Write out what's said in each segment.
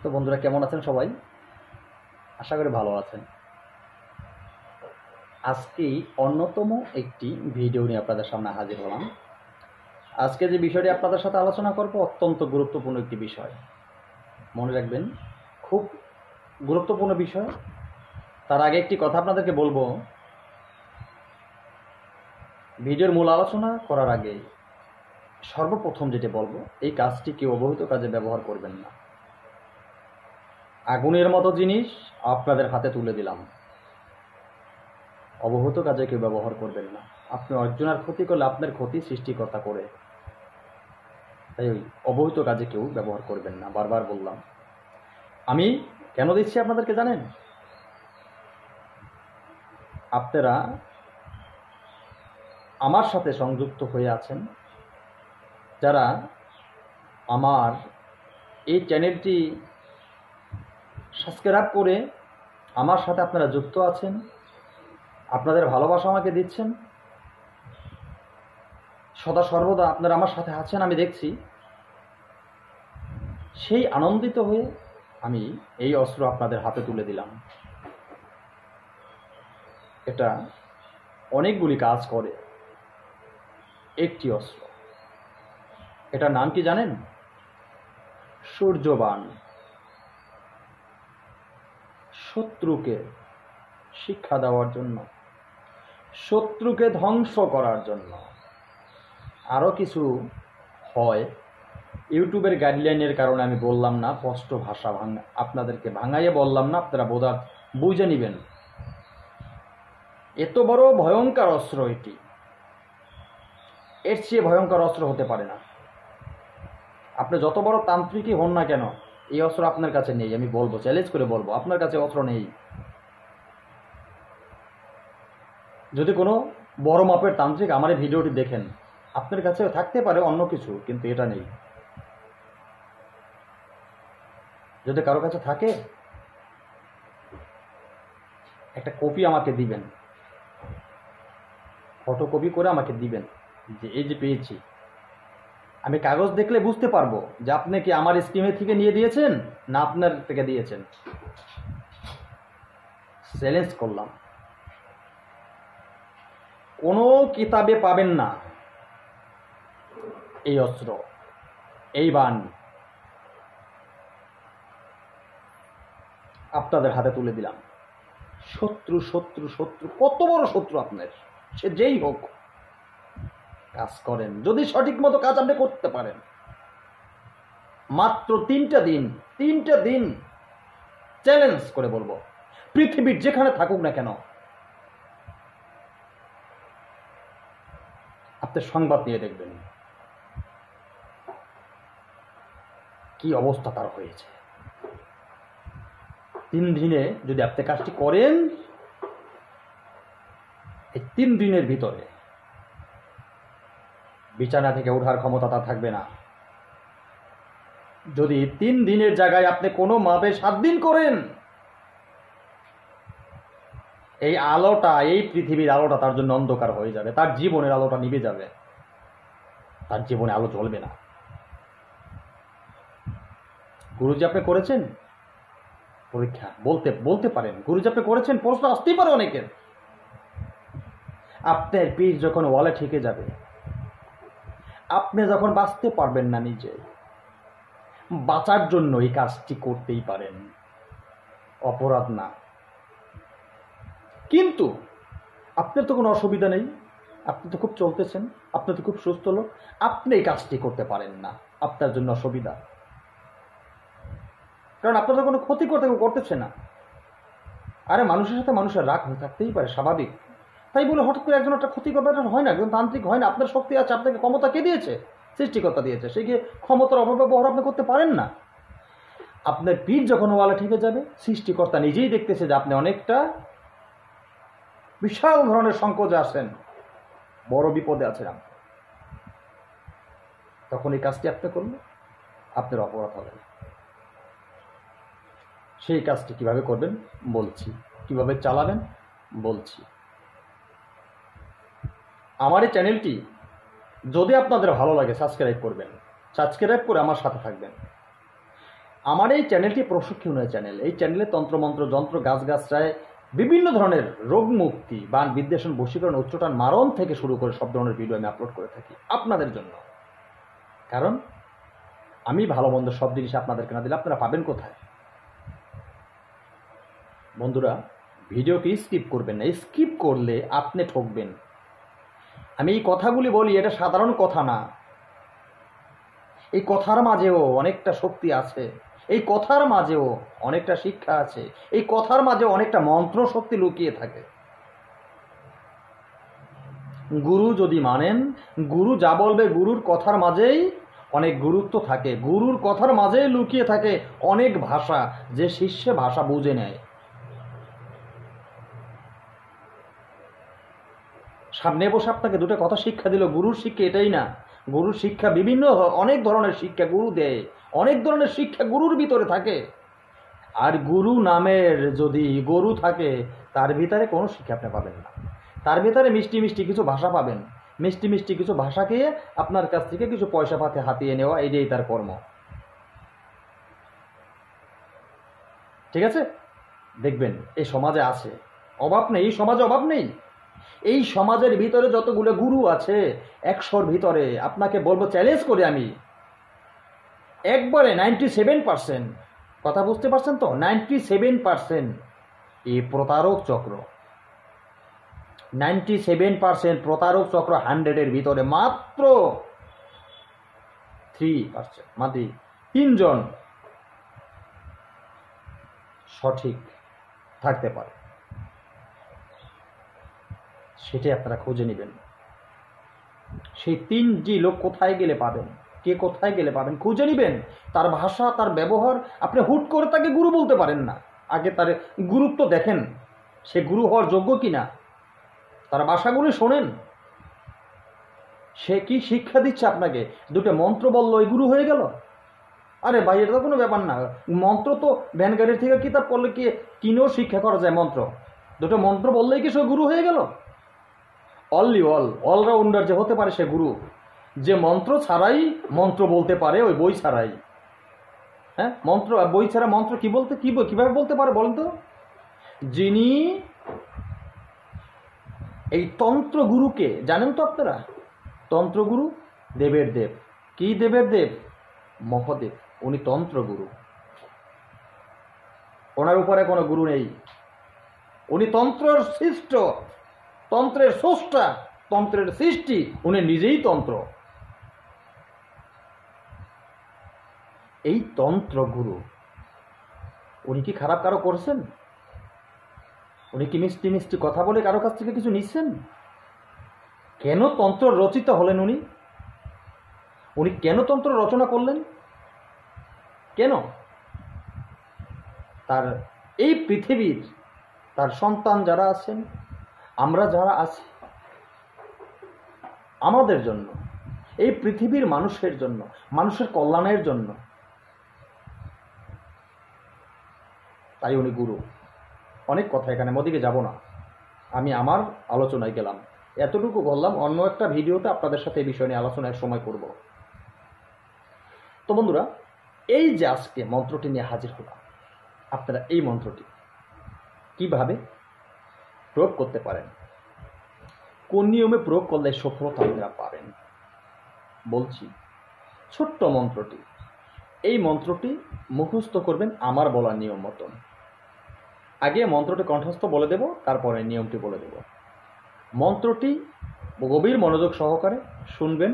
তো বন্ধুরা কেমন আছেন সবাই? আশা করি ভালো আছেন। আজকে অন্যতম একটি ভিডিও নিয়ে আপনাদের সামনে হাজির হলাম। আজকে যে বিষয়টি আপনাদের সাথে আলোচনা করব অত্যন্ত গুরুত্বপূর্ণ একটি বিষয়। মনে রাখবেন, খুব গুরুত্বপূর্ণ বিষয়। তার আগে একটি কথা আপনাদেরকে বলবো, ভিডিওর মূল আলোচনা করার আগে সর্বপ্রথম যেটি বলবো, এই কাজটি কেউ অবহিত কাজে ব্যবহার করবেন না। আগুনের মতো জিনিস আপনাদের হাতে তুলে দিলাম, অবহিত কাজে কেউ ব্যবহার করবেন না। আপনি একজনের ক্ষতি করলে আপনার ক্ষতি সৃষ্টিকর্তা করে, তাই ওই অবহিত কাজে কেউ ব্যবহার করবেন না। বারবার বললাম। আমি কেন দিচ্ছি আপনাদেরকে জানেন? আপনারা আমার সাথে সংযুক্ত হয়ে আছেন, যারা আমার এই চ্যানেলটি সাবস্ক্রাইব করে আমার সাথে আপনারা যুক্ত আছেন, আপনাদের ভালোবাসা আমাকে দিচ্ছেন, সদা সর্বদা আপনারা আমার সাথে আছেন, আমি দেখছি। সেই আনন্দিত হয়ে আমি এই অস্ত্র আপনাদের হাতে তুলে দিলাম। এটা অনেকগুলি কাজ করে। একটি অস্ত্র, এটার নাম কি জানেন? সূর্যবাণ। শত্রুকে শিক্ষা দেওয়ার জন্য, শত্রুকে ধ্বংস করার জন্য। আরও কিছু হয়, ইউটিউবের গাইডলাইনের কারণে আমি বললাম না, স্পষ্ট ভাষা আপনাদেরকে ভাঙাইয়ে বললাম না, আপনারা বুঝে নেবেন। এত বড় ভয়ঙ্কর অস্ত্র এটি, এর চেয়ে ভয়ঙ্কর অস্ত্র হতে পারে না। আপনি যত বড় তান্ত্রিকই হন না কেন, এই অস্ত্র আপনার কাছে নেই। আমি বলবো, চ্যালেঞ্জ করে বলবো, আপনার কাছে অস্ত্র নেই। যদি কোনো বড় মাপের তান্ত্রিক আমার এই ভিডিওটি দেখেন, আপনার কাছে থাকতে পারে অন্য কিছু, কিন্তু এটা নেই। যদি কারো কাছে থাকে, একটা কপি আমাকে দিবেন, ফটোকপি করে আমাকে দিবেন, যে এই যে পেয়েছি। আমি কাগজ দেখলে বুঝতে পারবো যে আপনি কি আমার স্কিমের থেকে নিয়ে দিয়েছেন না আপনার থেকে দিয়েছেন। চ্যালেঞ্জ করলাম। কোনো কিতাবে পাবেন না এই অস্ত্র, এই বাণ। আপনাদের হাতে তুলে দিলাম। শত্রু শত্রু শত্রু, কত বড় শত্রু আপনার, সে যেই হোক, কাজ করেন। যদি সঠিক মতো কাজ আপনি করতে পারেন, মাত্র 3টা দিন চ্যালেঞ্জ করে বলবো, পৃথিবীর যেখানে থাকুক না কেন, আপনি সংবাদ নিয়ে দেখবেন কি অবস্থা তার হয়েছে। 3 দিনে যদি আপনি কাজটি করেন, এই 3 দিনের ভিতরে বিছানা থেকে ওঠার ক্ষমতা তার থাকবে না। যদি 3 দিনের জায়গায় আপনি কোনো মাপে 7 দিন করেন, এই আলোটা, এই পৃথিবীর আলোটা তার জন্য অন্ধকার হয়ে যাবে, তার জীবনের আলোটা নিভে যাবে, তার জীবনে আলো জ্বলবে না। গুরুজি আপনি করেছেন পরীক্ষা, বলতে পারেন গুরুজি আপনি করেছেন, প্রশ্ন আসতেই পারে অনেকের। আপনার পিঠ যখন ওয়ালে ঠেকে যাবে, আপনি যখন বাঁচতে পারবেন না, নিজে বাঁচার জন্য এই কাজটি করতেই পারেন, অপরাধ না। কিন্তু আপনার তো কোনো অসুবিধা নেই, আপনি তো খুব চলতেছেন, আপনি তো খুব সুস্থ লোক, আপনি এই কাজটি করতে পারেন না, আপনার জন্য অসুবিধা। কারণ আপনার তো কোনো ক্ষতি করতেছে না। আরে মানুষের সাথে মানুষের রাগ হয়ে থাকতেই পারে, স্বাভাবিক। তাই বলে হঠাৎ করে একজন একটা ক্ষতি করবে, এটা হয় না। একজন তান্ত্রিক হয় না। আপনার শক্তি আছে, আপনাকে ক্ষমতা কে দিয়েছে? সৃষ্টিকর্তা দিয়েছে। সেই ক্ষমতার অপব্যবহার আপনি করতে পারেন না। আপনার পিঠ যখন ওয়ালে ঠেকে যাবে, সৃষ্টিকর্তা নিজেই দেখতেছে যে আপনি অনেকটা বিশাল ধরনের সংকোচে আছেন, বড় বিপদে আছেন, তখন এই কাজটি আপনি করলে আপনার অপরাধ হবে না। সেই কাজটি কিভাবে করবেন বলছি, কিভাবে চালাবেন বলছি। আমার এই চ্যানেলটি যদি আপনাদের ভালো লাগে, সাবস্ক্রাইব করবেন, সাবস্ক্রাইব করে আমার সাথে থাকবেন। আমার এই চ্যানেলটি প্রশিক্ষণীয় চ্যানেল। এই চ্যানেলে তন্ত্রমন্ত্র, যন্ত্র, গাছগাছরায় বিভিন্ন ধরনের রোগ মুক্তি, বান, বিদ্বেষণ, বশীকরণ, উচ্চটান, মারণ থেকে শুরু করে সব ধরনের ভিডিও আমি আপলোড করে থাকি আপনাদের জন্য। কারণ আমি ভালো মন্দ সব জিনিস আপনাদেরকে না দিলে আপনারা পাবেন কোথায়? বন্ধুরা, ভিডিওকে স্কিপ করবেন না। স্কিপ করলে আপনি ঠকবেন। আমি এই কথাগুলি বলি, এটা সাধারণ কথা না। এই কথার মাঝেও অনেকটা শক্তি আছে, এই কথার মাঝেও অনেকটা শিক্ষা আছে, এই কথার মাঝেও অনেকটা মন্ত্র শক্তি লুকিয়ে থাকে। গুরু যদি মানেন, গুরু যা বলবে গুরুর কথার মাঝেই অনেক গুরুত্ব থাকে। গুরুর কথার মাঝেই লুকিয়ে থাকে অনেক ভাষা, যে শিষ্যে ভাষা বুঝে নেয়। সামনে বসে আপনাকে দুটো কথা শিক্ষা দিল, গুরুর শিক্ষা এটাই না। গুরুর শিক্ষা বিভিন্ন, অনেক ধরনের শিক্ষা গুরু দেয়, অনেক ধরনের শিক্ষা গুরুর ভিতরে থাকে। আর গুরু নামের যদি গরু থাকে, তার ভিতরে কোনো শিক্ষা আপনি পাবেন না। তার ভিতরে মিষ্টি মিষ্টি কিছু ভাষা পাবেন, মিষ্টি মিষ্টি কিছু ভাষা খেয়ে আপনার কাছ থেকে কিছু পয়সা পাতে হাতিয়ে নেওয়া, এটাই তার কর্ম। ঠিক আছে? দেখবেন এই সমাজে আছে, অভাব নেই, এই সমাজে অভাব নেই। এই সমাজের ভিতরে যতগুলো গুরু আছে 100-র ভিতরে আপনাকে বলবো, চ্যালেঞ্জ করে আমি, একবারে 97%, কথা বুঝতে পারছেন তো, 97% এই প্রতারক চক্র। 97% প্রতারক চক্র। 100-এর ভিতরে মাত্র 3%, মাত্র 3 জন সঠিক থাকতে পারে। সেটাই আপনারা খুঁজে নেবেন। সেই 3টি লোক কোথায় গেলে পাবেন, কে কোথায় গেলে পাবেন, খুঁজে নেবেন। তার ভাষা, তার ব্যবহার, আপনি হুট করে তাকে গুরু বলতে পারেন না। আগে তার গুরুত্ব দেখেন, সে গুরু হওয়ার যোগ্য কিনা। তার ভাষাগুলি শোনেন, সে কি শিক্ষা দিচ্ছে আপনাকে। দুটো মন্ত্র বললো, ওই গুরু হয়ে গেল? আরে ভাই, এটা তো কোনো ব্যাপার না। মন্ত্র তো ভ্যানগাড়ির থেকে কিতাব পড়লে কি কিনেও শিক্ষা করা যায় মন্ত্র। দুটো মন্ত্র বললেই কি সে গুরু হয়ে গেল? অলরাউন্ডার যে হতে পারে সে গুরু। যে মন্ত্র ছাড়াই মন্ত্র বলতে পারে, ওই বই ছাড়াই। হ্যাঁ, মন্ত্র বই ছাড়া মন্ত্র কিভাবে বলতে পারে বলেন তো? যিনি এই তন্ত্র গুরুকে জানেন তো আপনারা? তন্ত্রগুরু দেবের দেব। কি দেবের দেব? মহাদেব। উনি তন্ত্রগুরু। ওনার উপরে কোনো গুরু নেই। উনি তন্ত্রের সৃষ্ট, তন্ত্রের স্রষ্টা, তন্ত্রের সৃষ্টি। উনি নিজেই তন্ত্র। এই তন্ত্রগুরু, উনি কি খারাপ কারো করছেন? উনি কি মিষ্টি মিষ্টি কথা বলে কারো কাছ থেকে কিছু নিচ্ছেন? কেন তন্ত্র রচিত হলেন উনি? উনি কেন তন্ত্র রচনা করলেন? কেন? তার এই পৃথিবীর, তার সন্তান যারা আছেন, আমরা যারা আছি, আমাদের জন্য, এই পৃথিবীর মানুষের জন্য, মানুষের কল্যাণের জন্য। তাই উনি গুরু। অনেক কথা, এখানে ওদিকে যাব না, আমি আমার আলোচনায় গেলাম। এতটুকু বললাম, অন্য একটা ভিডিওতে আপনাদের সাথে এই বিষয় নিয়ে আলোচনার সময় করব। তো বন্ধুরা, এই যে আজকে মন্ত্রটি নিয়ে হাজির হলাম, আপনারা এই মন্ত্রটি কিভাবে প্রয়োগ করতে পারেন, কোন নিয়মে প্রয়োগ করলে সফলতা আপনারা পাবেন বলছি। ছোট্ট মন্ত্রটি, এই মন্ত্রটি মুখস্থ করবেন আমার বলা নিয়ম মতন। আগে মন্ত্রটি কণ্ঠস্থ বলে দেব, তারপরে নিয়মটি বলে দেব। মন্ত্রটি গভীর মনোযোগ সহকারে শুনবেন,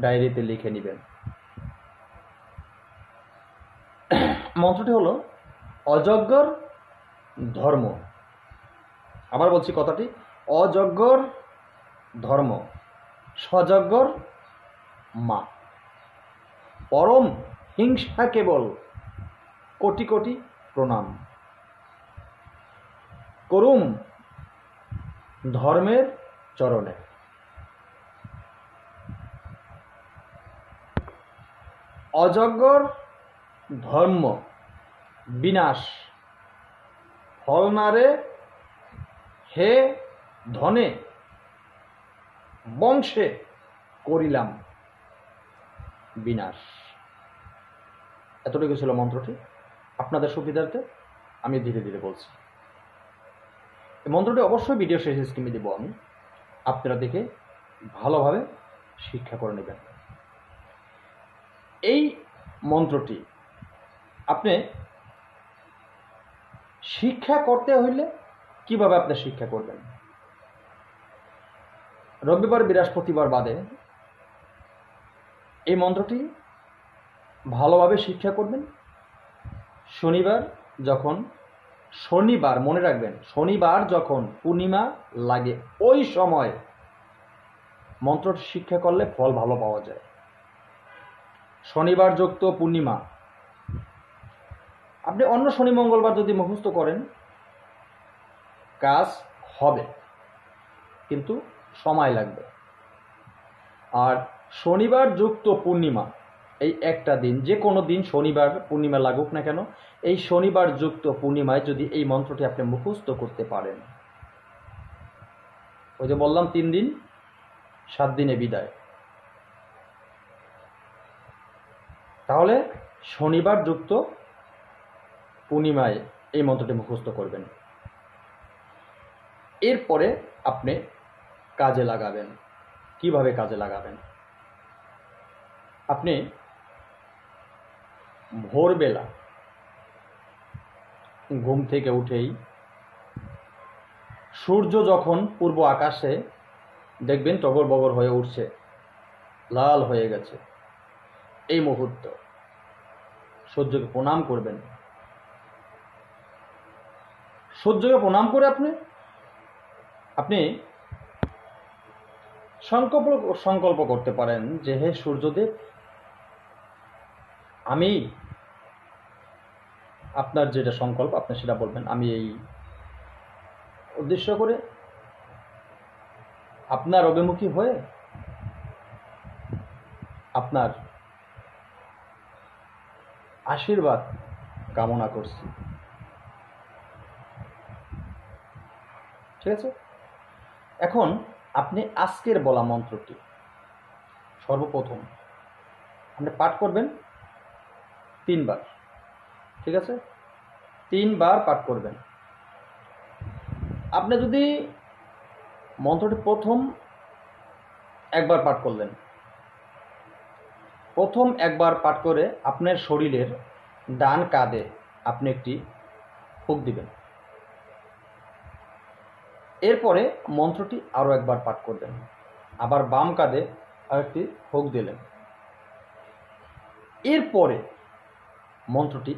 ডায়েরিতে লিখে নেবেন। মন্ত্রটি হলো অযজ্ঞর ধর্ম। আবার বলছি কথাটি, অযজ্ঞর ধর্ম, সযজ্ঞর মা। পরম হিংসা কেবল, কোটি কোটি প্রণাম। করুম ধর্মের চরণে। অযজ্ঞর ধর্ম বিনাশ, ফল নারে হে ধনে, বংশে করিলাম বিনাশ। এতটুকু ছিল মন্ত্রটি। আপনাদের সুবিধার্থে আমি ধীরে ধীরে বলছি। এই মন্ত্রটি অবশ্যই ভিডিও শেষে স্ক্রিনে দেবো আমি, আপনারা দেখে ভালোভাবে শিক্ষা করে নেবেন। এই মন্ত্রটি আপনি শিক্ষা করতে হইলে কিভাবে আপনি শিক্ষা করবেন? রবিবার বৃহস্পতিবার বাদে এই মন্ত্রটি ভালোভাবে শিক্ষা করবেন। শনিবার মনে রাখবেন, শনিবার যখন পূর্ণিমা লাগে ওই সময় মন্ত্রটি শিক্ষা করলে ফল ভালো পাওয়া যায়। শনিবার যুক্ত পূর্ণিমা, আপনি অন্য শনি মঙ্গলবার যদি মুখস্থ করেন কাজ হবে, কিন্তু সময় লাগবে। আর শনিবার যুক্ত পূর্ণিমা, এই একটা দিন, যে কোনো দিন শনিবার পূর্ণিমা লাগুক না কেন, এই শনিবার যুক্ত পূর্ণিমায় যদি এই মন্ত্রটি আপনি মুখস্থ করতে পারেন, ওই যে বললাম 3 দিন 7 দিনে বিদায়, তাহলে শনিবার যুক্ত পূর্ণিমায় এই মন্ত্রটি মুখস্থ করবেন। এরপরে আপনি কাজে লাগাবেন। কিভাবে কাজে লাগাবেন? আপনি ভোরবেলা ঘুম থেকে উঠেই সূর্য যখন পূর্ব আকাশে দেখবেন টগর বগর হয়ে উঠছে, লাল হয়ে গেছে, এই মুহূর্ত সূর্যকে প্রণাম করবেন। সূর্যকে প্রণাম করে আপনি সংকল্প করতে পারেন যে হে সূর্যদেব, আমি, আপনার যেটা সংকল্প আপনি সেটা বলবেন, আমি এই উদ্দেশ্য করে আপনার অভিমুখী হয়ে আপনার আশীর্বাদ কামনা করছি। ঠিক আছে? এখন আপনি আজকের বলা মন্ত্রটি সর্বপ্রথম আপনি পাঠ করবেন 3 বার। ঠিক আছে? 3 বার পাঠ করবেন। আপনি যদি মন্ত্রটি প্রথম একবার পাঠ করলেন, প্রথম একবার পাঠ করে আপনার শরীরের ডান কাঁধে আপনি একটি ফুঁক দিবেন। এরপরে মন্ত্রটি আরও একবার পাঠ করবেন, আবার বাম কাঁধে আরেকটি ফুঁক দিলেন। এরপরে মন্ত্রটি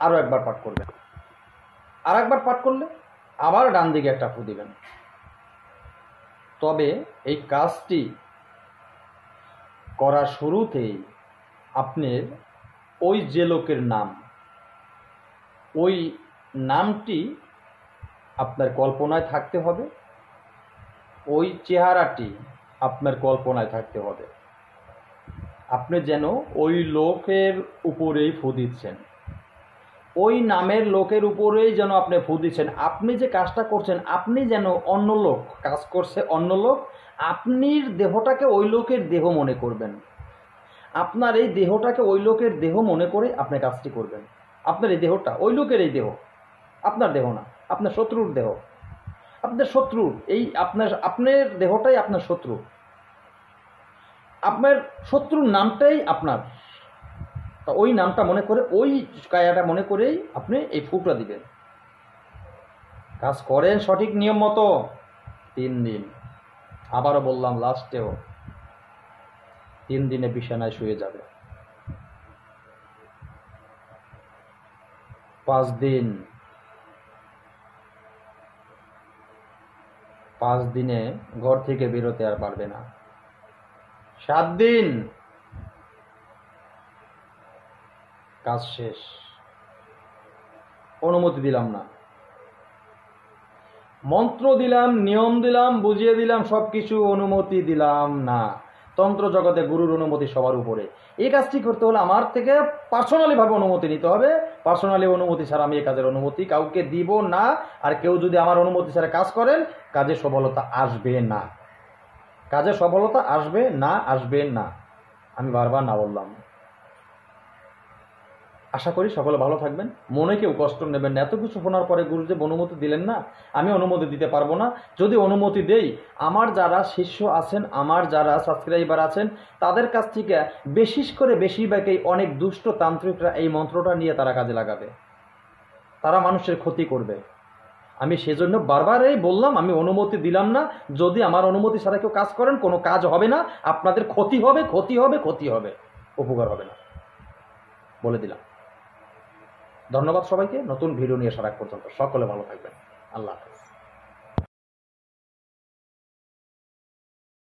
আরও একবার পাঠ করবেন, আর একবার পাঠ করলে আবার ডান দিকে একটা ফুঁক দিবেন। তবে এই কাজটি করার শুরুতেই আপনার ওই যে লোকের নাম, ওই নামটি আপনার কল্পনায় থাকতে হবে, ওই চেহারাটি আপনার কল্পনায় থাকতে হবে। আপনি যেন ওই লোকের উপরেই ফু দিচ্ছেন, ওই নামের লোকের উপরেই যেন আপনি ফু দিচ্ছেন। আপনি যে কাজটা করছেন, আপনি যেন অন্য লোক, কাজ করছে অন্য লোক, আপনির দেহটাকে ওই লোকের দেহ মনে করবেন। আপনার এই দেহটাকে ওই লোকের দেহ মনে করে আপনি কাজটি করবেন। আপনার এই দেহটা ওই লোকের এই দেহ, আপনার দেহ না, আপনার শত্রুর দেহ। আপনার শত্রুর এই আপনার দেহটাই আপনার শত্রু, আপনার শত্রুর নামটাই আপনার। তা ওই নামটা মনে করে, ওই কায়াটা মনে করেই আপনি এই ফুঁকটা দিবেন। কাজ করেন সঠিক নিয়ম মতো 3 দিন। আবারও বললাম, লাস্টেও 3 দিনে বিছানায় শুয়ে যাবে। 5 দিন, 5 দিনে ঘর থেকে বেরোতে আর পারবে না। 7 দিন কাজ শেষ, অনুমতি দিলাম না। মন্ত্র দিলাম, নিয়ম দিলাম, বুঝিয়ে দিলাম, সবকিছু অনুমতি দিলাম না। তন্ত্র জগতে গুরুর অনুমতি সবার উপরে। এই কাজটি করতে হলে আমার থেকে পার্সোনালিভাবে অনুমতি নিতে হবে। পার্সোনালি অনুমতি ছাড়া আমি এই কাজের অনুমতি কাউকে দিব না। আর কেউ যদি আমার অনুমতি ছাড়া কাজ করেন, কাজে সফলতা আসবে না। কাজে সফলতা আসবে না, আসবে না। আমি বারবার না বললাম। আশা করি সকলে ভালো থাকবেন, মনে কেউ কষ্ট নেবেন না। এত কিছু শোনার পরে গুরুদেব অনুমতি দিলেন না, আমি অনুমতি দিতে পারবো না। যদি অনুমতি দেই, আমার যারা শিষ্য আছেন, আমার যারা সাবস্ক্রাইবার আছেন, তাদের কাছ থেকে বেশিরভাগই অনেক দুষ্ট তান্ত্রিকরা এই মন্ত্রটা নিয়ে তারা কাজে লাগাবে, তারা মানুষের ক্ষতি করবে। আমি সেজন্য বারবারই বললাম, আমি অনুমতি দিলাম না। যদি আমার অনুমতি ছাড়া কেউ কাজ করেন, কোনো কাজ হবে না, আপনাদের ক্ষতি হবে, উপকার হবে না, বলে দিলাম। ধন্যবাদ সবাইকে। নতুন ভিডিও নিয়ে আসার আগ পর্যন্ত সকলে ভালো থাকবেন। আল্লাহ হাফেজ।